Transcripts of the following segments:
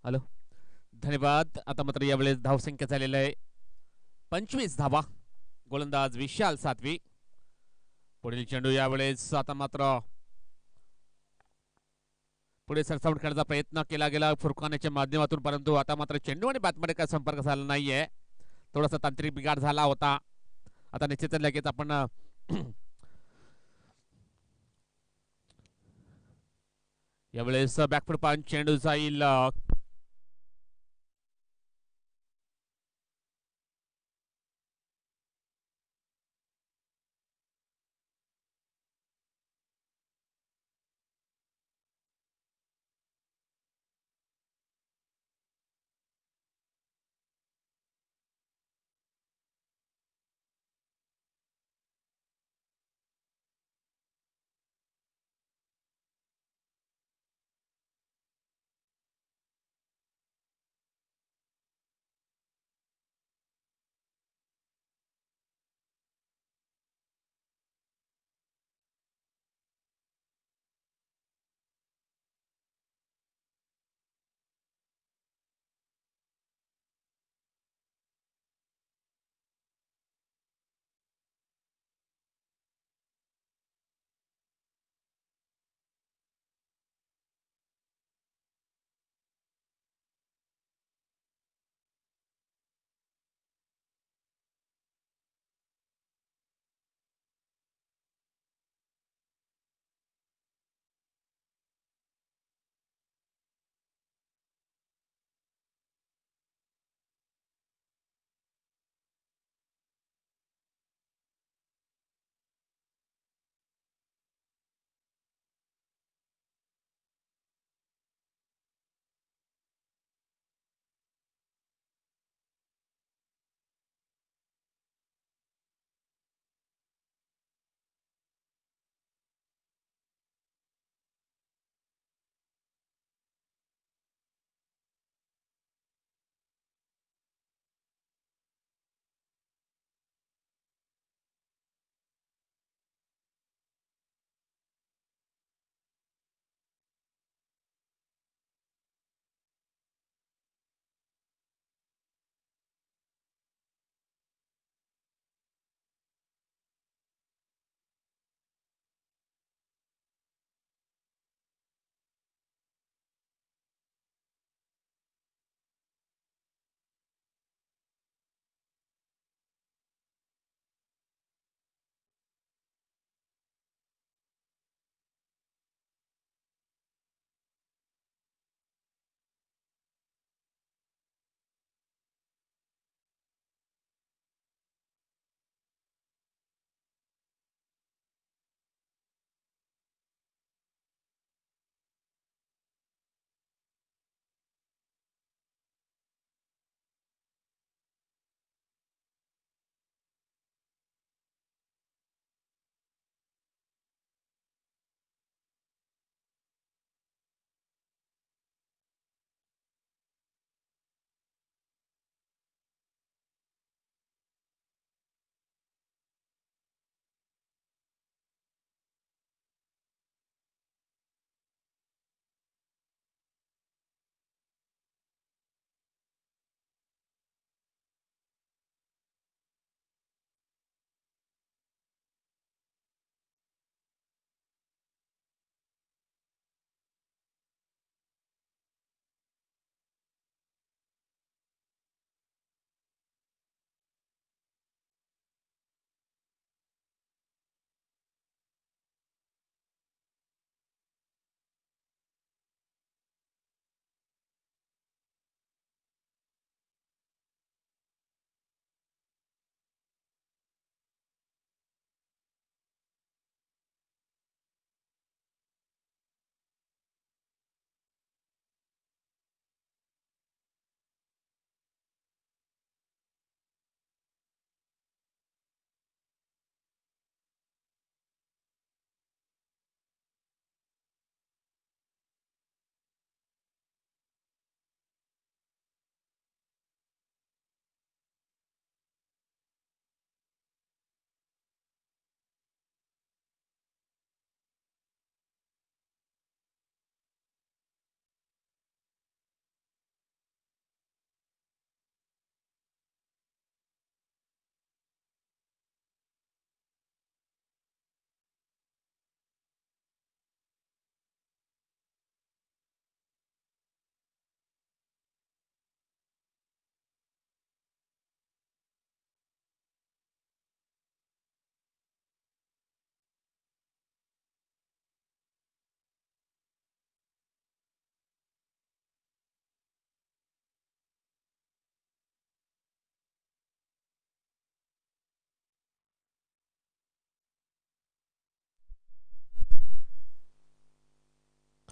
Hello. धन्यवाद. आता मात्र यावेळेस धावसंख्या झालेलं आहे 25 धावा. गोलंदाज विशाल सातवी. पुढील चेंडू यावेळेस आता मात्र पुढे सरसावून खेळण्याचा प्रयत्न केला गेला फुरकानाच्या माध्यमातून, परंतु आता मात्र चेंडू आणि बॅटमध्ये काय संपर्क झाला नाहीये. थोडासा तांत्रिक बिघाड झाला होता. आता निश्चितच लगेच आपण यावेळेस बॅकफुट पान चेंडू जाईल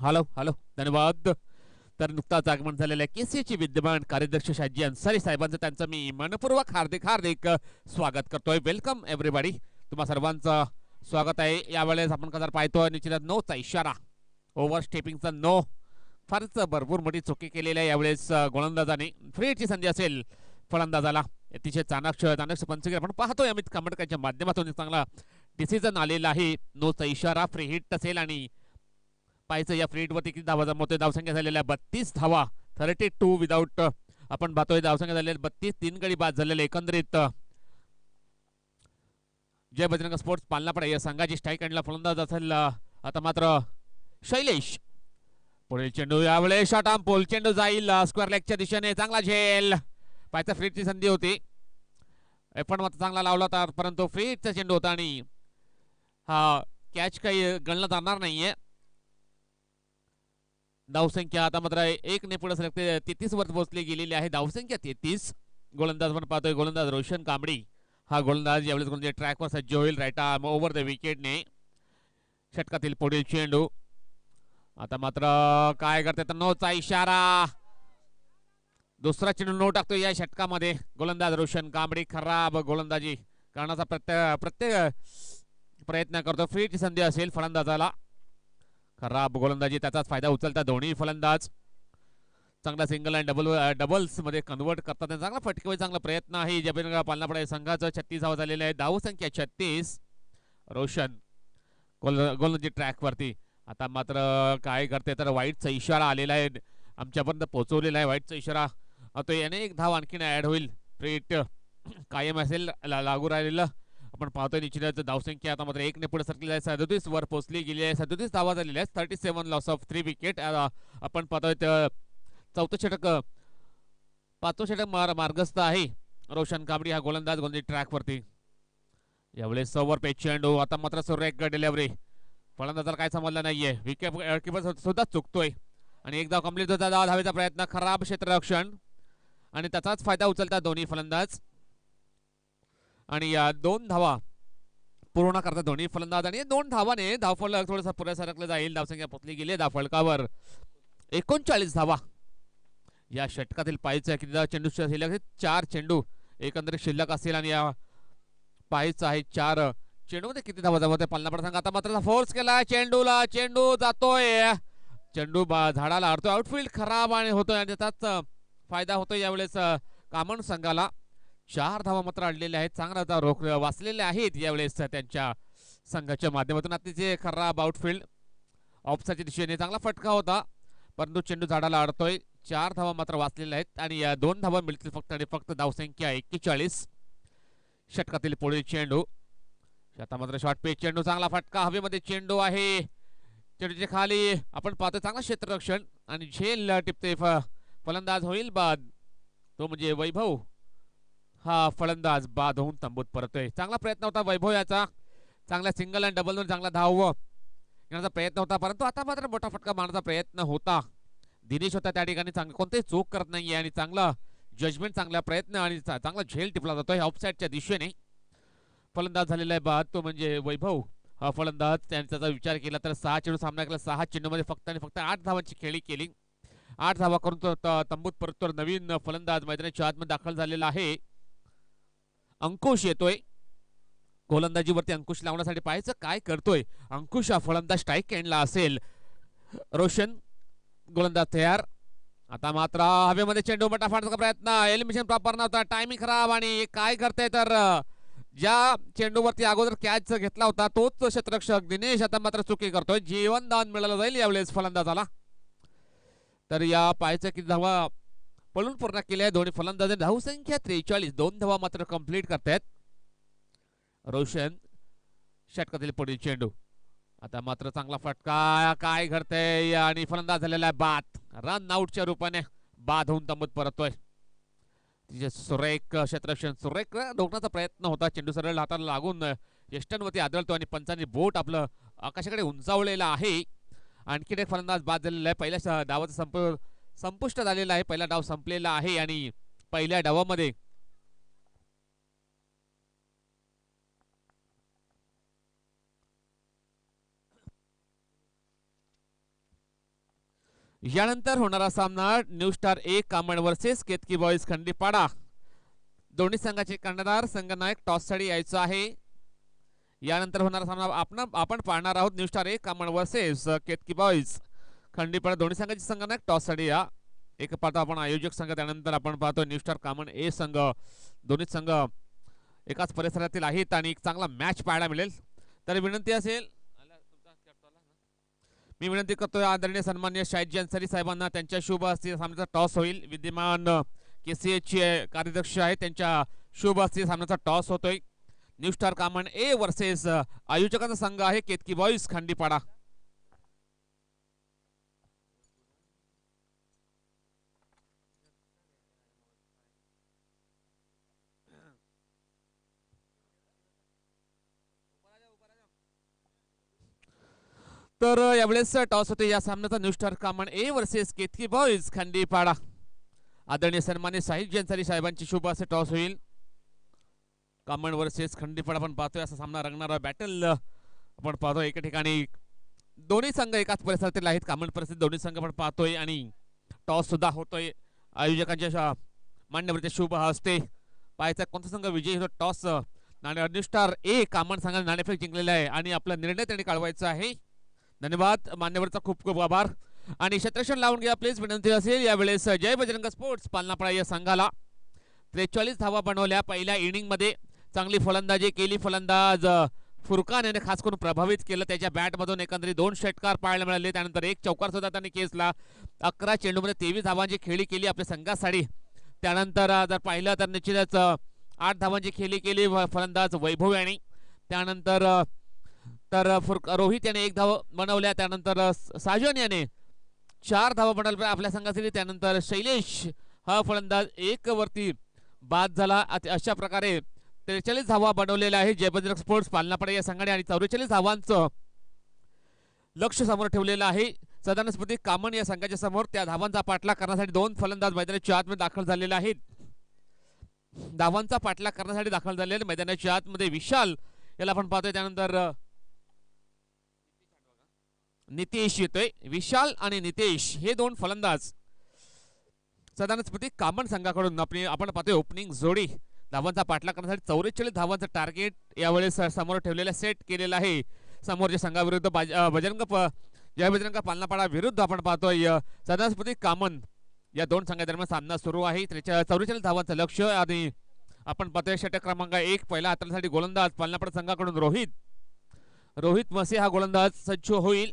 हॅलो हॅलो धन्यवाद. तर नुकताच आगमन झालेल्या केसीची विद्यमान कार्यदर्शी शाजी अन्सारी साहेबांचं त्यांचं मी मनपूर्वक हार्दिक हार्दिक स्वागत करतोय. Welcome everybody. तुम्हा सर्वांचं स्वागत आहे. यावेळेस आपण कदार पाहतोय निश्चितच नोचा इशारा, ओव्हर स्टेपिंगचा नो. फारच भरपूर मोठी चुकी केलेली आहे यावेळेस गोलंदाजाने. फ्रीची संधी असेल फलंदाजाला. अतिशय चाणक्य पंचगिरी आपण पाहतोय अमित कांबडकरच्या माध्यमातून चांगला डिसिजन आलेला आहे. नोचा इशारा फ्री हिट असेल आणि पाहायचं या फ्री हिटवरती किती धावा जमवतोय. धावसंख्या झालेल्या 32 धावा, 32 विदाऊट. आपण पाहतोय धावसंख्या झालेल्या 32, 3 गडी बाद झालेले. एकंदरीत जय बजरंग स्पोर्ट्स पालनापडा या संघाची स्ट्राईक अँडला फलंदाज असेल आता मात्र शैलेश. पुढील चेंडू यावेळेस शॉट आर्म पोल चेंडू जाईल स्क्वेअर लेगच्या दिशेने. चांगला झेल. पाहायचा फ्री हिटची संधी होती, पण मात्र चांगला लावला होता, परंतु फ्री हिटचा चेंडू होता आणि हा कॅच काही गणला जाणार नाहीये. धावसंख्या आता मात्र 1 ने पुढे सरकते 33 वर पोहोचली गेलेली आहे. धावसंख्या 33. गोलंदाज पण पाहतोय गोलंदाज रोशन कांबडी. हा गोलंदाज यावेळेस म्हणजे ट्रॅकवर सज्ज होईल. राईट आर्म ओव्हर द विकेटने. षटकातील पुढील चेंडू आता मात्र काय करते तर नोचा इशारा. दुसरा चेंडू नो टाकतो या षटकामध्ये गोलंदाज रोशन कांबडी. खराब गोलंदाजी करण्याचा प्रत्येक प्रयत्न करतो. फ्रीची संधी असेल फलंदाजाला. खराब गोलंदाजी, त्याचाच फायदा उचलता दोन्ही फलंदाज. चांगला सिंगल आणि डबल्स मध्ये कन्वर्ट करतात. चांगला फटकेवर चांगला प्रयत्न आहे जबेनगा पालनापडा संघाचं. 36 धावा झालेले आहे. धावसंख्या 36. रोशन गोलंदाजी ट्रॅक वरती. आता मात्र काय करते तर वाईटचा इशारा आलेला आहे, आमच्यापर्यंत पोहोचवलेला आहे वाईटचा इशारा. तो याने एक धाव आणखीन ऍड होईल. फ्री हिट कायम असेल लागू राहिलेलं. आपण पाहतोय निश्चितच धावसंख्या आता मात्र 1 ने पुढे सरकलेली आहे. 37 वर पोहोचली गेली आहे. 37 धावा झालेल्या आहेत. 37 लॉस ऑफ 3 विकेट. आपण पाहतोय चौथं षटक, 5वं षटक मार्गस्थ आहे. रोशन कांबडी हा गोलंदाज गोलंदाजी ट्रॅक वरती. यावेळेस ओव्हर पेच चेंडू आता मात्र सुरेख डिलिव्हरी. फलंदाजाला काय समजलं नाहीये. विकेट कीपर सुद्धा चुकतोय आणि एक धाव कंप्लीट होता. धावेचा प्रयत्न, खराब क्षेत्ररक्षण आणि त्याचाच फायदा उचलतात दोन्ही फलंदाज. आणि या 2 धावा पूर्ण करतात दोन्ही फलंदाज आणि 2 धावाने धावफलक थोडंसं पुढे सरकलं जाईल. धावसंख्या पोचली गेली धावफलकावर 39 धावा. या षटकातील पाहायचं किती चेंडू शिल्लक, 4 चेंडू एकंदरीत शिल्लक असतील आणि या पाहायचं आहे 4 चेंडूमध्ये किती धावा जमवते पालनापडा संघ. आता मात्र फोर्स केला चेंडूला. चेंडू जातोय, चेंडू झाडाला अडतोय. आउटफील्ड खराब आणि होतोय आणि त्याचाच फायदा होतोय यावेळेस कामन संघाला. 4 धावा मात्र अडलेल्या आहेत. चांगला रोख वाचलेले आहेत यावेळेस त्यांच्या संघाच्या माध्यमातून. अतिशय खराब आउटफील्ड ऑफसाईडच्या दिशेने. चांगला फटका होता परंतु चेंडू झाडाला अडतोय. 4 धावा मात्र वाचलेल्या आहेत आणि या 2 धावा मिळतील फक्त आणि फक्त. धावसंख्या 41. षटकातील पुढील चेंडू आता मात्र शॉर्ट पेच चेंडू. चांगला फटका हवेमध्ये चेंडू आहे. चेंडूच्या खाली आपण पाहतोय चांगला क्षेत्ररक्षण आणि झेल टिपते. फलंदाज होईल बाद. तो म्हणजे वैभव हा फलंदाज बाद होऊन तंबूत परतोय. चांगला प्रयत्न होता वैभव याचा. चांगला सिंगल आणि डबल चांगला धाव घेण्याचा प्रयत्न होता परंतु आता मात्र मोठा फटका मारण्याचा प्रयत्न होता. दिनेश होता त्या ठिकाणी. चांगला कोणतेही चूक करत नाहीये आणि चांगला जजमेंट, चांगला प्रयत्न आणि चांगला झेल टिपला जातोय ऑफसाईडच्या दिशेने. फलंदाज झालेला आहे बाद तो म्हणजे वैभव हा फलंदाज. त्यांचा विचार केला तर 6 चेंडू सामना केला. 6 चेंडूमध्ये फक्त आणि फक्त 8 धावांची खेळी केली. 8 धावा करून तो तंबूत परततो. नवीन फलंदाज मैदानाच्या आतमध्ये दाखल झालेला आहे. अंकुश येतोय गोलंदाजीवरती. अंकुश लावण्यासाठी पाहायचं काय करतोय अंकुश. हा फलंदाज स्ट्राईक एंडला असेल. रोशन गोलंदाज तयार. आता मात्र हवेमध्ये चेंडू फटाफटचा प्रयत्न. एलिमिनेशन प्रॉपर नव्हता. टायमिंग खराब आणि काय करते तर ज्या चेंडूवरती अगोदर कॅच घेतला होता तोच क्षेत्ररक्षक दिनेश आता मात्र चुकी करतोय. जीवनदान मिळालं जाईल यावेळेस फलंदाजाला. तर या पाहायचं की धावा पळून पूर्ण केल्या दोन्ही फलंदाज. धावसंख्या 43. 2 धावा मात्र कंप्लीट करतायत. रोशन षटकातील पुढील चेंडू आता मात्र चांगला फटका. काय घडतंय आणि फलंदाज झालेला आहे बाद. रन आउटच्या रूपाने बाद होऊन तंबूत परतोय. तिचे सुरेख क्षेत्ररक्षण, सुरेख रोखण्याचा प्रयत्न होता. चेंडू सरळ हाताला लागून यष्टांवरती आदळतो आणि पंचांनी बोट आपलं आकाशाकडे उंचावलेलं आहे. आणखीन एक फलंदाज बाद झालेला आहे. पहिल्या डावाचा संपुष्ट झालेला आहे. पहिला डाव संपलेला आहे आणि पहिल्या डावामध्ये यानंतर होणारा सामना न्यू स्टार ए कामण वर्सेस केतकी बॉईज खंडीपाडा. दोन्ही संघाचे कर्णधार संघनायक टॉससाठी यायचं आहे. यानंतर होणारा सामना आपण पाहणार आहोत न्यू स्टार ए कामण वर्सेस केतकी बॉईज खंडीपाडा. दोन्ही संघाचे संघनायक टॉससाठी या. एक पाहतो आपण आयोजक संघ, त्यानंतर आपण पाहतो न्यू स्टार कामण ए संघ. दोन्ही संघ एकाच परिसरातील आहेत आणि एक चांगला मॅच पाहायला मिळेल. तर विनंती असेल, मी विनंती करतोय आदरणीय सन्मान्य शाहिदजी अन्सारी साहेबांना, त्यांच्या शुभ हस्ते सामन्याचा टॉस होईल. विद्यमान KCH कार्यदक्ष आहेत, त्यांच्या शुभ हस्ते सामन्याचा टॉस होतोय. New star Kaman A versus आयोजकांचा संघ आहे केतकी बॉईज खंडीपाडा. तर यावेळेस टॉस होते या सामन्याचा new star Kaman A versus Ketki boys Khandipada. आदरणीय सन्मान्य शाहिदजी अन्सारी साहेबांची शुभ असे टॉस होईल. कामण वर्सेस खंडीपाडा आपण पाहतोय असा सामना रंगणारा बॅटल आपण पाहतोय. एका ठिकाणी दोन्ही संघ एकाच परिसरातील आहेत. कामण परिस्थिती दोन्ही संघ आपण पाहतोय आणि टॉस सुद्धा होतोय आयोजकांच्या मान्यवरच्या शुभ हस्ते. पाहायचा कोणता संघ विजयी होतो. टॉस न्यू स्टार ए कामण संघाने नाणेफेक जिंकलेला आहे आणि आपला निर्णय त्यांनी कळवायचा आहे. धन्यवाद मान्यवरचा खूप खूप आभार. आणि क्षेत्ररक्षण लावून घ्या प्लीज, विनंती असेल. यावेळेस जय बजरंग स्पोर्ट्स पालनापाडा या संघाला 43 धावा बनवल्या पहिल्या इनिंग मध्ये. चांगली फलंदाजी केली. फलंदाज फुरकान याने खास करून प्रभावित केलं. त्याच्या बॅटमधून एकंदरीत 2 षटकार पाहायला मिळाले. त्यानंतर 1 चौकार सुद्धा त्यांनी केसला. 11 चेंडूमध्ये 23 धावांची खेळी केली आपल्या संघासाठी. त्यानंतर जर पाहिलं तर निश्चितच 8 धावांची खेळी केली फलंदाज वैभव यांनी. त्यानंतर रोहित याने 1 धाव बनवल्या. त्यानंतर साजन याने 4 धावा बनवल्या आपल्या संघासाठी. त्यानंतर शैलेश हा फलंदाज 1 वरती बाद झाला. अशा प्रकारे 43 धावा बनवलेल्या आहे जय बजरंग स्पोर्ट्स पालनापाडा या संघाने आणि 44 धावांचं लक्ष समोर ठेवलेलं आहे सदानस्पती कामण या संघाच्या समोर. त्या धावांचा पाठलाग करण्यासाठी 2 फलंदाज मैदानाच्या आतमध्ये दाखल झालेले आहेत. धावांचा पाठलाग करण्यासाठी दाखल झालेले मैदानाच्या आतमध्ये विशाल याला आपण पाहतोय. त्यानंतर नितेश येतोय. विशाल आणि नितेश हे 2 फलंदाज सदानस्पती कामण संघाकडून आपण पाहतोय ओपनिंग जोडी. धावांचा पाठलाग करण्यासाठी 44 धावांचं टार्गेट यावेळेस समोर ठेवलेलं सेट केलेलं आहे. समोरच्या संघाविरुद्ध जय बजरंग पालनापाडा विरुद्ध आपण पाहतोय सदानस्पती कामण या 2 संघादरम्यान सामना सुरू आहे. 44 धावांचं लक्ष आणि आपण पाहतोय षटक क्रमांक 1 पहिला हाताळण्यासाठी गोलंदाज पालनापाडा संघाकडून रोहित मसे हा गोलंदाज सज्ज होईल.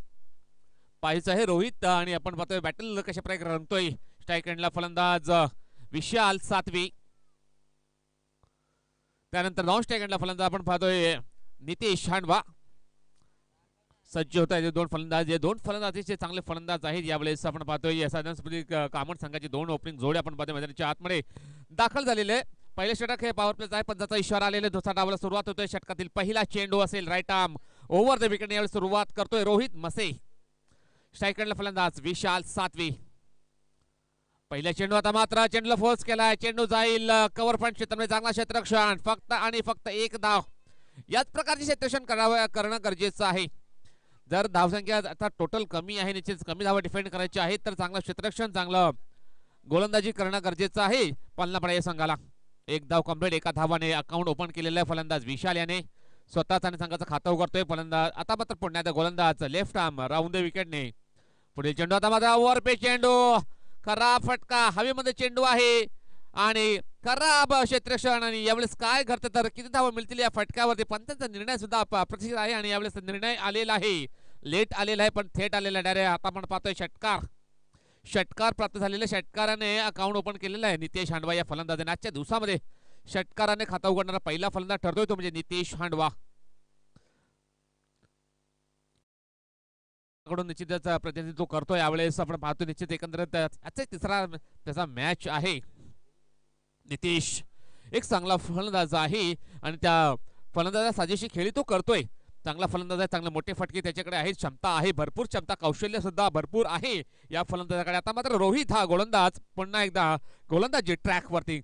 पाहायचं आहे रोहित. आणि आपण पाहतोय बॅटल कशा प्रकारे रंगतोय. स्ट्राईक एंडला फलंदाज विशाल सातवी. त्यानंतर नॉन स्ट्राईक एंडला फलंदाज आपण पाहतोय नितेश हांडवा सज्ज होत आहे. 2 फलंदाज, 2 फलंदाजीचे चांगले फलंदाज आहेत. यावेळेस आपण पाहतोय सदानस्पती कामण संघाची 2 ओपनिंग जोडे आपण पाहतोय मैदानाच्या आतमध्ये दाखल झालेले. पहिले षटक हे पॉवर प्लेच आहे पण त्याचा इशारा आलेला. दुसरा डावाला सुरुवात होतोय. षटकातील पहिला चेंडू असेल right arm over the wicket. यावेळी सुरुवात करतोय रोहित मसे. स्ट्राईक एंडला फलंदाज विशाल सातवी. पहिल्या चेंडू आता मात्र चेंडूला फोर्स केलाय. चेंडू जाईल कव्हर पॉईंट क्षेत्रामध्ये. चांगला क्षेत्ररक्षण. फक्त आणि फक्त 1 धाव. याच प्रकारचे क्षेत्ररक्षण करणं गरजेचं आहे. जर धावसंख्या आता टोटल कमी आहे, निश्चित कमी धावा डिफेंड करायचे आहेत तर चांगलं क्षेत्ररक्षण चांगलं गोलंदाजी करणं गरजेचं आहे पालनापाडा या संघाला. 1 धाव कंप्लीट. 1 धावाने अकाउंट ओपन केलेलं आहे फलंदाज विशाल याने. स्वतःच आणि संघाचं खातं उघडतोय फलंदाज. आता मात्र पुण्याचा गोलंदाज लेफ्ट आर्म राऊंड द विकेटने. पुढील चेंडू आता मात्र ओव्हर पे चेंडू. खराब फटका. हवेमध्ये चेंडू आहे आणि खराब क्षेत्ररक्षण. आणि यावेळेस काय घडतं तर किती धावा मिळतील या फटक्यावरती पंचांचा निर्णय सुद्धा अप्रत्याशित आहे. आणि यावेळेस निर्णय आलेला आहे. लेट आलेला आहे पण थेट आलेला डायरेक्ट. आता आपण पाहतोय षटकार प्राप्त झालेल्या षटकाराने अकाउंट ओपन केलेलं आहे नितेश हांडवा या फलंदाजाने. आजच्या दिवसामध्ये षटकाराने खाता उघडणारा पहिला फलंदाज ठरतोय तो म्हणजे नितेश हांडवा. कडून निश्चितच प्रतिनिधित्व करतोय. यावेळेस आपण पाहतो निश्चित एकंदरीत आजचा तिसरा त्याचा मॅच आहे. नितेश एक चांगला फलंदाज आहे आणि त्या फलंदाजा साजेशी खेळी तो करतोय. चांगला फलंदाज आहे. चांगले मोठे फटके त्याच्याकडे आहेत. क्षमता आहे भरपूर. क्षमता कौशल्य सुद्धा भरपूर आहे या फलंदाजाकडे. आता मात्र रोहित हा गोलंदाज पुन्हा एकदा गोलंदाजी ट्रॅक वरती.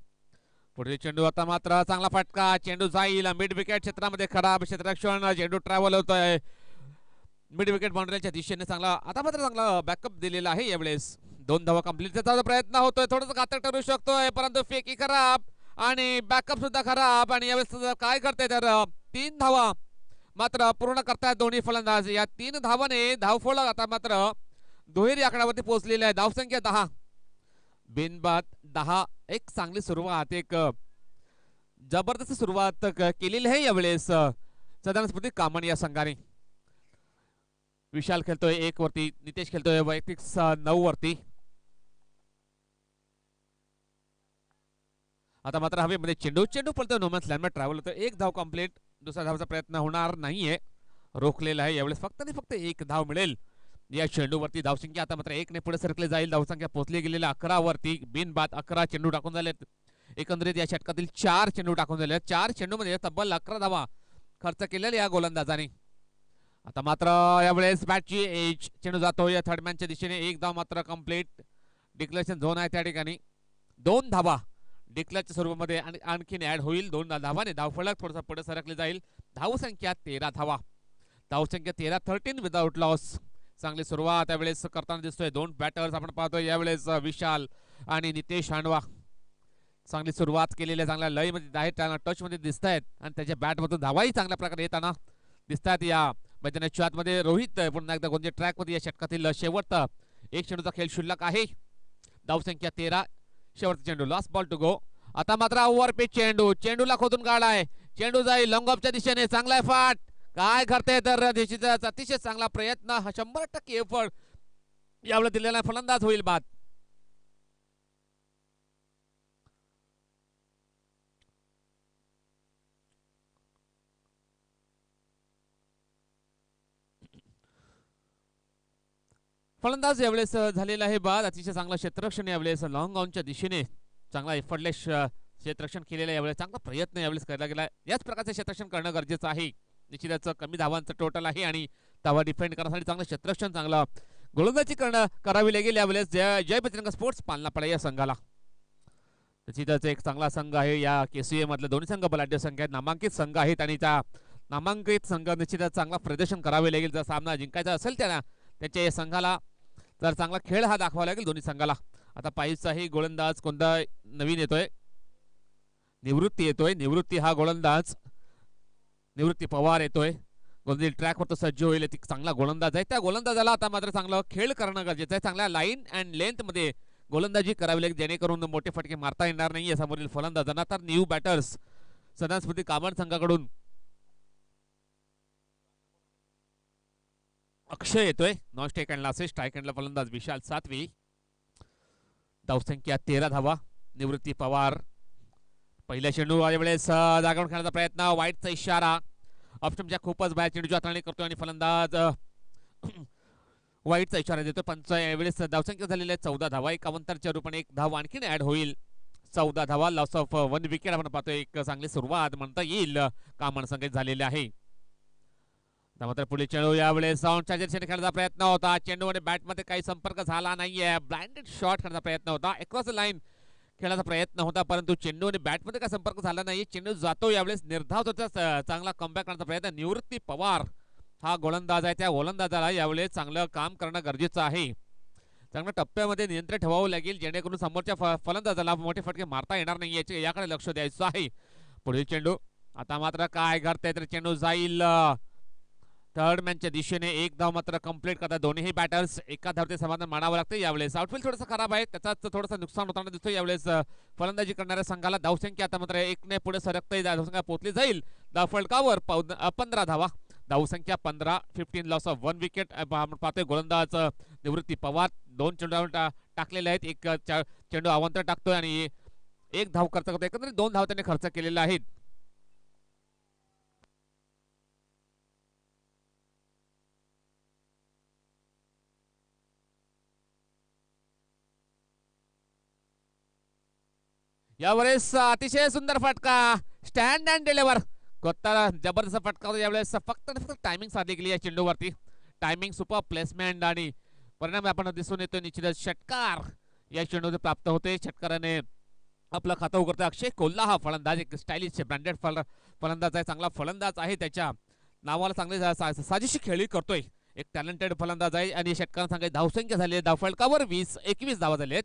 पुढे चेंडू आता मात्र चांगला फटका. चेंडू जाईल मिड विकेट क्षेत्रामध्ये. खराब क्षेत्ररक्षण. चेंडू ट्रॅव्हल होतोय. मिड विकेट बाउंड्रीच्या दिशेने चांगला आता मात्र चांगला बॅकअप दिलेला आहे यावेळेस. 2 धावा कंप्लीट त्याचा प्रयत्न होतोय, थोडंसं घातक ठरू शकतोय परंतु फेकी खराब आणि बॅकअप सुद्धा खराब. आणि यावेळेस काय करते तर 3 धावा मात्र पूर्ण करतायत दोन्ही फलंदाज. या 3 धावाने धावफोळ आता मात्र दुहेरी आकड्यावरती पोहोचलेली आहे. धावसंख्या 10, बिनबाद 10. एक चांगली सुरुवात, एक जबरदस्त सुरुवात केलेली आहे यावेळेस सदानस्मृती कामणी या संघाने. विशाल खेळतोय 1 वरती, नितेश खेळतोय वैयक्तिक 9 वरती. आता मात्र हवेमध्ये चेंडू पडतोय, नोमॅन्स लँडमध्ये ट्रॅव्हल होतोय. 1 धाव कंप्लीट, दुसऱ्या धावचा प्रयत्न होणार नाहीये, रोखलेला आहे यावेळेस. फक्त आणि फक्त 1 धाव मिळेल या चेंडूवरती. धावसंख्या आता मात्र 1 ने पुढे सरकले जाईल. धावसंख्या पोहोचली गेलेली 11 वरती. बिनबाद 11 चेंडू टाकून झालेत. एकंदरीत या षटकातील 4 चेंडू टाकून झाले. 4 चेंडूमध्ये तब्बल 11 धावा खर्च केलेल्या या गोलंदाजाने. आता मात्र यावेळेस बॅटची एज, चेंडू जातो या थर्डमॅनच्या दिशेने. 1 धाव मात्र कंप्लीट. डिक्लेरेशन झोन आहे त्या ठिकाणी. 2 धावा डिक्लेअरच्या स्वरूपामध्ये आणखीन ऍड होईल. 2 धावाने धावफलक थोडासा पुढे सरकले जाईल. धावसंख्या 13 धावा. धावसंख्या 13, 13 विदाउट लॉस. चांगली सुरुवात यावेळेस करताना दिसतोय. 2 बॅटर्स आपण पाहतोय यावेळेस, विशाल आणि नितेश हांडवा. चांगली सुरुवात केलेली, चांगल्या लयमध्ये आहेत, त्यांना टचमध्ये दिसत आहेत आणि त्याच्या बॅटमधून धावाही चांगल्या प्रकारे येताना दिसतात. या मैदानाच्या आतमध्ये रोहित पुन्हा एकदा गोंदिया ट्रॅकमध्ये या षटकातील शेवटचा 1 चेंडूचा खेळ शिल्लक आहे. धावसंख्या 13, शेवटचा चेंडू, लास्ट बॉल टू गो. आता मात्र ओव्हर पिच चेंडू, चेंडूला खोदून काढाय. चेंडू जाईल लॉंग ऑफच्या दिशेने. चांगला फाट काय करते तर अतिशय चांगला प्रयत्न, 100% एफर्ट यावेळेला दिलेला फलंदाज होईल बाद. फलंदाज यावेळेस झालेला आहे बाद. अतिशय चांगला क्षेत्ररक्षण यावेळेस लॉंग ऑनच्या दिशेने चांगला एफर्टलेस क्षेत्ररक्षण केलेलं यावेळेस. चांगला प्रयत्न यावेळेस करायला गेला. याच प्रकारचे क्षेत्ररक्षण करणं गरजेचं आहे. निश्चितच कमी धावांचं टोटल आहे आणि धावा डिफेंड करण्यासाठी चांगलं क्षेत्ररक्षण, चांगलं गोलंदाजी करावी लागेल यावेळेस जय बजरंग स्पोर्ट्स पालनापाडा या संघाला. निश्चितच एक चांगला संघ आहे या केसीए मधले. दोन्ही संघ बलाढ्य संघ आहेत, नामांकित संघ आहेत आणि त्या नामांकित संघ निश्चितच चांगला प्रदर्शन करावे लागेल. जर सामना जिंकायचा असेल त्यांना, त्याच्या संघाला तर चांगला खेळ हा दाखवावा लागेल दोन्ही संघाला. आता पाहिजेचाही गोलंदाज कोणता नवीन येतोय, निवृत्ती हा गोलंदाज, निवृत्ती पवार येतोय. गोंदिया ट्रॅकवर तो सज्ज होईल. ती चांगला गोलंदाज आहे. त्या गोलंदाजाला आता मात्र चांगलं खेळ करणं गरजेचं आहे. चांगल्या लाईन अँड लेंथ मध्ये गोलंदाजी करावी लागेल, जेणेकरून मोठे फटके मारता येणार नाही समोरील फलंदाजांना. तर न्यू बॅटर्स सदानस्मृती कामण संघाकडून अक्षय येतोय. नॉन स्ट्राईक हँडला असे, स्ट्राईक हँडला फलंदाज विशाल सातवी. धावसंख्या 13 धावा. निवृत्ती पवार पहिल्या चेंडू वेळेस जागेवर खेळण्याचा प्रयत्न, वाईटचा इशारा. ऑप्शनच्या खूपच बाहेर चेंडूची हाताळणी करतोय आणि फलंदाज वाईटचा इशारा देतोय. पंच यावेळेस धावसंख्या झालेली आहे 14 धावा. 51च्या रूपाने 1 धाव आणखीन ऍड होईल. 14 धावा, लॉस ऑफ 1 विकेट आपण पाहतोय. एक चांगली सुरुवात म्हणता येईल कामण संघात झालेली आहे. मात्र पुढील चेंडू यावेळेस साऊंडच्या दिशेने खेळण्याचा प्रयत्न होता. चेंडू आणि बॅटमध्ये काही संपर्क झाला नाहीये. ब्लाइंडेड शॉट खेळण्याचा प्रयत्न होता, अक्रॉस द लाईन खेळण्याचा प्रयत्न होता, परंतु चेंडू आणि बॅटमध्ये काही संपर्क झाला नाही. चेंडू जातो यावेळेस निर्धाव होता. चांगला कमबॅक करण्याचा प्रयत्न. निवृत्ती पवार हा गोलंदाज आहे. त्या गोलंदाजाला यावेळेस चांगलं काम करणं गरजेचं आहे. चांगल्या टप्प्यामध्ये नियंत्रण ठेवावं लागेल, जेणेकरून समोरच्या फलंदाजाला मोठे फटके मारता येणार नाही. याकडे लक्ष द्यायचं आहे. पुढील चेंडू आता मात्र काय घडतंय तर चेंडू जाईल थर्ड मॅनच्या दिशेने. 1 धाव मात्र कंप्लीट करतात दोन्ही बॅटर्स. एका धावते समाधान मानावं लागतं यावेळेस. आउटफील्ड थोडंसं खराब आहे, त्याचाच थोडंसं नुकसान होताना दिसतो यावेळेस फलंदाजी करणाऱ्या संघाला. धावसंख्या आता मात्र 1 ने पुढे सरकते, धावसंख्या पोहोचली जाईल धावफलकावर 15 धावा. धावसंख्या 15, 15 लॉस ऑफ 1 विकेट. आपण पाहतोय गोलंदाज निवृत्ती पवार 2 चेंडू टाकलेले आहेत. 1 चेंडू अवांतर टाकतोय आणि 1 धाव खर्च करतोय. एकंदरीत 2 धाव त्याने खर्च केलेले आहेत. यावेळेस अतिशय सुंदर फटका, स्टँड अँड डिलिव्हर कोत्ताला जबरदस्त फटका होता यावेळेस. फक्त टायमिंग साधली गेली या चेंडूवरती. टायमिंग, सुपर प्लेसमेंट आणि परिणाम आपण दिसून येतो. निश्चितच षटकार या चेंडूवर प्राप्त होते. षटकाराने आपलं खातं उघडतं. अक्षय कोल्हा हा फलंदाज एक स्टायलिश ब्रँडेड फलंदाज आहे, चांगला फलंदाज आहे. त्याच्या नावाला चांगली साजेशी खेळी करतोय. एक टॅलेंटेड फलंदाज आहे आणि षटकांना सांगायची धावसंख्या झाली धावफलकावर 20-21 धावा झालेत.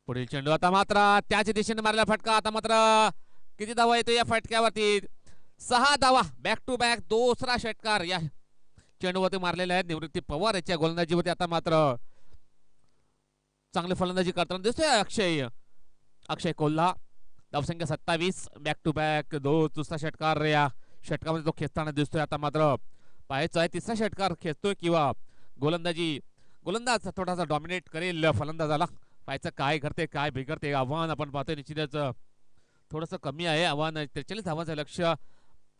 पुढील चेंडू आता मात्र त्याच दिशेने मारला फटका. आता मात्र किती धावा येतो या फटक्यावरती? 6 धावा. बॅक टू बॅक दुसरा षटकार या चेंडूवरती मारलेला आहे. निवृत्ती पवार याच्या गोलंदाजीवरती आता मात्र चांगली फलंदाजी करताना दिसतोय अक्षय कोल्हा. धावसंख्या 27. बॅक टू बॅक दुसरा षटकार या षटकामध्ये तो खेचताना दिसतोय. आता मात्र पाहायचं आहे तिसरा षटकार खेचतोय किंवा गोलंदाज थोडासा डॉमिनेट करेल फलंदाजाला. पाहायचं काय घडते काय बिघडते. आव्हान आपण पाहतोय निश्चितच थोडंसं कमी आहे आव्हान. 43 धावांचं लक्ष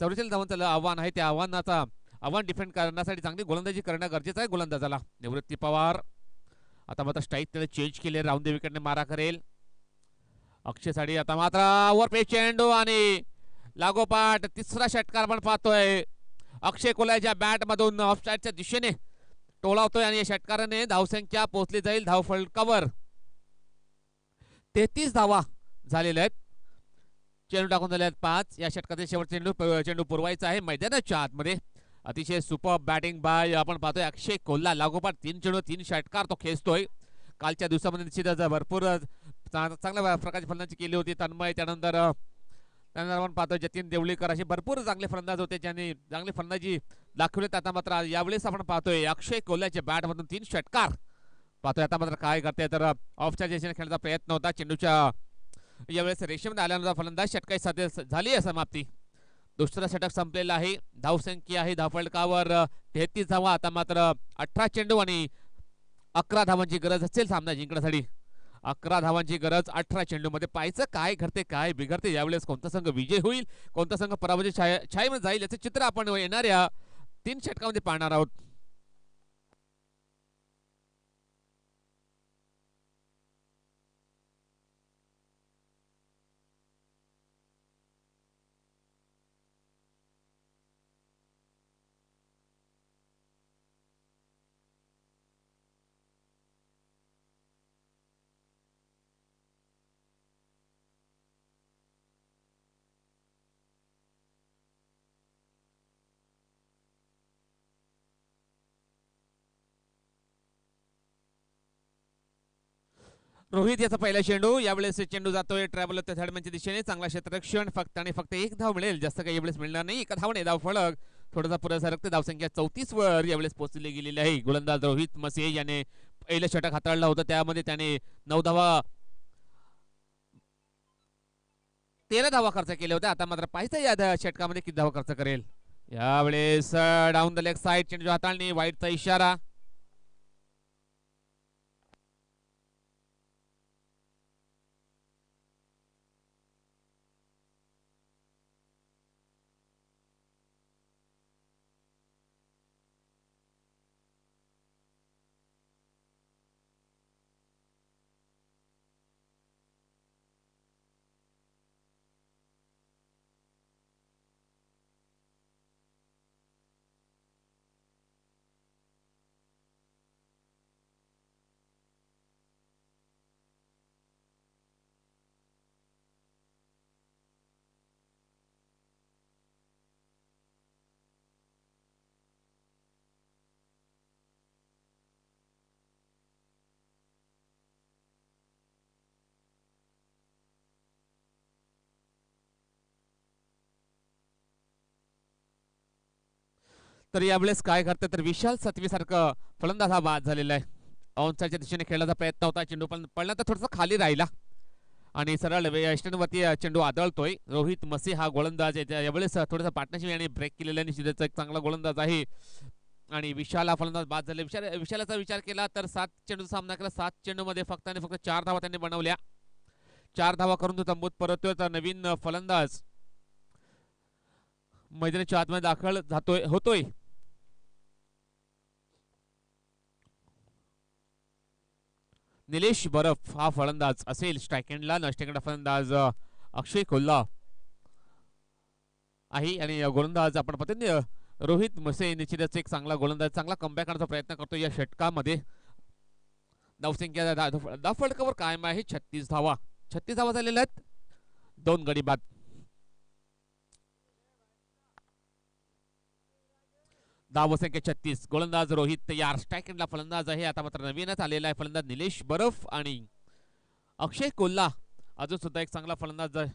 44 धावांचं आव्हान आहे. त्या आव्हान डिफेंड करण्यासाठी चांगली गोलंदाजी करणं गरजेचं आहे गोलंदाजाला. निवृत्ती पवार आता मात्र स्ट्राईक त्याने चेंज केले. राऊंड द विकेटने मारा करेल अक्षय साडी. आता मात्र ओव्हरपेच चेंडू आणि लागोपाठ तिसरा षटकार आपण पाहतोय. अक्षय कोल्हाच्या बॅट मधून ऑफ साइडच्या दिशेने टोलावतोय आणि या षटकाराने धावसंख्या पोहोचली जाईल धावफलकावर. 33 धावा झालेल्या आहेत. चेंडू टाकून झाले आहेत 5. या षटकातील शेवटचा चेंडू पुरवायचा आहे मैदानाच्या आतमध्ये. अतिशय सुपर बॅटिंग बाय आपण पाहतोय अक्षय कोल्हा. लागोपाठ 3 चेंडू 3 षटकार तो खेचतोय. कालच्या दिवसामध्ये निश्चितच भरपूर चांगल्या प्रकारची फलंदाजी केली होती तन्मय. त्यानंतर आपण पाहतोय जतीन देवळीकर असे भरपूर चांगले फलंदाज होते ज्यांनी चांगली फलंदाजी दाखवली. आता मात्र यावेळेस आपण पाहतोय अक्षय कोल्हाच्या बॅट मधून 3 षटकार पाहतोय. आता मात्र काय करते तर ऑफच्या दिशेने खेळण्याचा प्रयत्न होता. चेंडूच्या यावेळेस रेषेमध्ये आल्यानंतर फलंदाज षटकाची साध्य झाली आहे समाप्ती. दुसरा षटक संपलेला आहे. धावसंख्या आहे धावफलकावर 33 धावा. आता मात्र 18 चेंडू आणि 11 धावांची गरज असेल सामना जिंकण्यासाठी. 11 धावांची गरज 18 चेंडू मध्ये. पाहायचं काय घडते काय बिघडते. यावेळेस कोणता संघ विजय होईल कोणता संघ पराभवाची छायेमध्ये जाईल याचे चित्र आपण येणाऱ्या 3 षटकामध्ये पाहणार आहोत. रोहित याचा पहिला चेंडू. यावेळेस चेंडू जातोय ट्रॅव्हल थर्डमॅनच्या दिशेने. चांगला क्षेत्ररक्षण. फक्त आणि फक्त 1 धाव मिळेल. जास्त काही यावेळेस मिळणार नाही. 1 धावाने धाव फलक थोडासा पुरेसा रक्त. धावसंख्या 34 वर यावेळेस पोहोचली गेलेली आहे. गोलंदाज रोहित मसे याने पहिलं षटक हाताळलं होतं. त्यामध्ये त्याने 9 धावा 13 धावा खर्च केले होते. आता मात्र पाहिजे या षटकामध्ये किती धावा खर्च करेल. यावेळेस डाऊन द लेग साइड चेंडू हाताळणी. वाईटचा इशारा. तर यावेळेस काय करते तर विशाल सत्वी सारखं फलंदाज हा बाद झालेला आहे. ऑनसाइडच्या दिशेने खेळण्याचा प्रयत्न होता. चेंडू पण पडला तर थोडासा खाली राहिला आणि सरळ वेस्टर्नवरती चेंडू आदळतोय. रोहित मसे हा गोलंदाज यावेळेस थोडासा पार्टनरशिप आणि ब्रेक केलेला निश्चितच एक चांगला गोलंदाज आहे. आणि विशाल हा फलंदाज बाद झाले. विशालाचा विचार केला तर 7 चेंडूचा सामना केला. 7 चेंडूमध्ये फक्त आणि फक्त 4 धावा त्यांनी बनवल्या. 4 धावा करून तो तंबूत परततोय. तर नवीन फलंदाज मैदानाच्या आतमध्ये दाखल होतोय. निलेश बरफ हा फलंदाज असेल. स्ट्राईक एंडला नष्टेकडा फलंदाज अक्षय कोल्हा आहे. आणि गोलंदाज आपण पाहतो रोहित मसे निश्चितच एक चांगला गोलंदाज चांगला कमबॅक करण्याचा प्रयत्न करतो या षटकामध्ये. धावसंख्या धावफलकावर कायम आहे. 36 धावा. 36 धावा झालेल्या आहेत. 2 गडी बाद. धावसंख्या 36. गोलंदाज रोहित तयार. स्ट्राईक एंडला फलंदाज आहे. आता मात्र नवीनच आलेला आहे फलंदाज निलेश बरफ आणि अक्षय कोल्हा अजून सुद्धा एक चांगला फलंदाज आहे.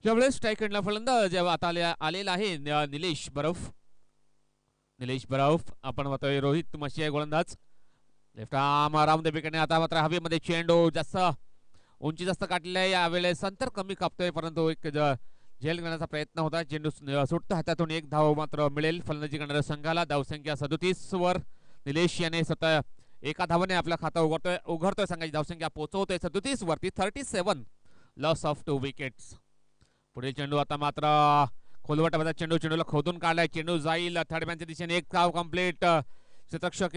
ज्यावेळेस स्ट्राईक एंडला फलंदाज जेव्हा आता आलेला आहे निलेश बरफ. निलेश बरफ आपण बघतोय रोहित मशिया गोलंदाज. Left arm round the wicket. आता मात्र हवेमध्ये चेंडू जास्त उंची जास्त काढलेला आहे. यावेळेस अंतर कमी कापतोय परंतु एक झेल घेण्याचा प्रयत्न होता. चेंडू सुटतो हातातून. एक धाव मात्र मिळेल फलंदाजी करणाऱ्या संघाला. धावसंख्या 37 वर. निलेश याने स्वतः एका धावाने आपला खाता उघडतोय संघाची धावसंख्या पोहोचवतोय 37 वरती. 37. Loss of 2 wickets. पुढे चेंडू आता मात्र खोलवटामध्ये चेंडूला खोदून काढलाय. चेंडू जाईल थर्ड मॅनच्या दिशेने. एक धाव कंप्लीट. शतरक्षक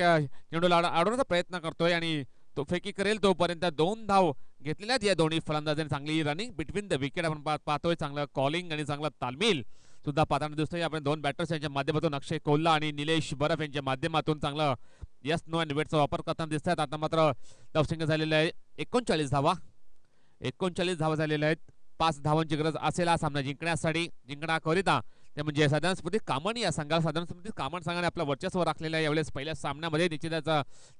चेंडूला अडवण्याचा प्रयत्न करतोय आणि तो फेकी करेल तोपर्यंत 2 धाव घेतलेल्या या दोन्ही फलंदाजांनी. चांगली रनिंग बिटवीन द विकेट आपण पाहतोय. चांगलं कॉलिंग आणि चांगला तालमील सुद्धा पाहताना दिसतोय. आपण 2 बॅटर्स यांच्या माध्यमातून अक्षय कोल्हा आणि निलेश बरफ यांच्या माध्यमातून चांगलं यस नो अँड वेटचा वापर करताना दिसतात. आता मात्र धावसंख्या झालेल्या आहे 39 धावा. 39 धावा झालेल्या आहेत. 5 धावांची गरज असेल हा सामना जिंकण्याकरिता. ते म्हणजे साधारण स्मृती कामण या संघाला साधारण स्मृती कामण संघाने आपलं वर्चस्व राखलेलं आहे. यावेळेस पहिल्या सामन्यामध्ये निश्चितच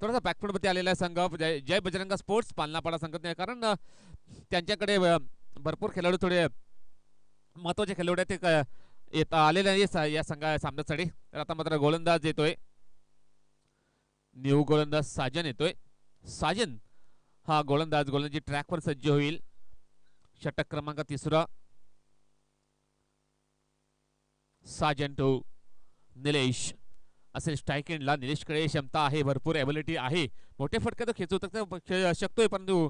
थोडासा बॅकफुटमध्ये आलेला संघ जय बजरंग स्पोर्ट्स पालनापाडा संघ. कारण त्यांच्याकडे भरपूर खेळाडू थोडे महत्वाचे खेळाडू ते आलेले आहे या सामन्यासाठी. तर आता मात्र गोलंदाज येतोय. न्यू गोलंदाज साजन येतोय. साजन हा गोलंदाजी ट्रॅकवर सज्ज होईल. षटक क्रमांक 3. साजन टू निलेश असेल स्ट्राईक एंडला. निलेशकडे क्षमता आहे. भरपूर एबिलिटी आहे. मोठे फटके तो खेचू शकतोय परंतु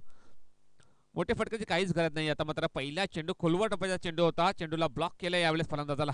मोठे फटक्याची काहीच गरज नाही. आता मात्र पहिला चेंडू खोलवर टप्प्याचा चेंडू होता. चेंडूला ब्लॉक केला यावेळेस फलंदाजाला.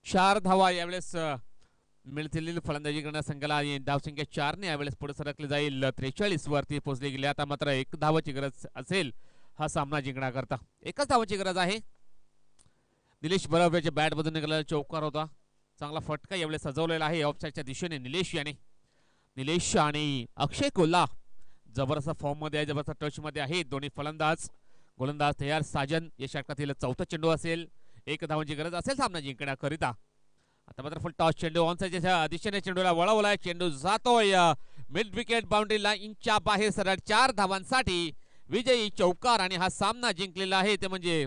चार धावा यावेळेस मिळतील फलंदाजी करणाऱ्या संघाला. धावसंख्या 4 ने यावेळेस पुढे सरकले जाईल. 43 वरती पोहोचले गेले. आता मात्र 1 धावाची गरज असेल हा सामना जिंकण्याकरता. 1च धावाची गरज आहे. निलेश बरफ याच्या बॅट मधून निघालेला चौकार होता. चांगला फटका यावेळेस सजवलेला आहे ऑफसाईडच्या दिशेने निलेश याने. निलेश आणि अक्षय कोल्हा जबरदस्त फॉर्म मध्ये आहे. जबरदस्त टच मध्ये आहे दोन्ही फलंदाज. गोलंदाज तयार. साजन या षटकातील 4था चेंडू असेल. 1 धावांची गरज असेल सामना जिंकण्याकरिता. आता मात्र फुल टॉस चेंडू ऑनसाईडच्या दिशेने चेंडूला वळवलाय. चेंडू जातोय मिड विकेट बाउंड्रीला इंच्या बाहेर. सरळ 4 धावांसाठी विजयी चौकार आणि हा सामना जिंकलेला आहे ते म्हणजे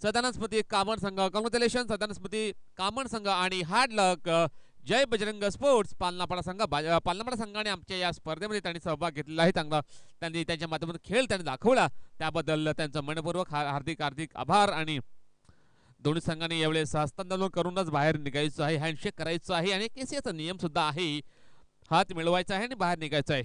सदानंद स्मृती कामण संघ. कॉंग्रॅच्युलेशन सदानंद स्मृती कामण संघ आणि हार्ड लक जय बजरंग स्पोर्ट्स पालनापाडा संघ. पालनापाडा संघाने आमच्या या स्पर्धेमध्ये त्यांनी सहभाग घेतलेला आहे. चांगला त्यांनी त्यांच्या माध्यमातून खेळ त्यांनी दाखवला. त्याबद्दल त्यांचं मनपूर्वक हार्दिक आभार. आणि दोन्ही संघांनी यावेळेस हस्तांदोलन करूनच बाहेर निघायचं आहे. हँडशेक करायचं आहे आणि केसीचा नियम सुद्धा आहे. हात मिळवायचा आहे आणि बाहेर निघायचं आहे.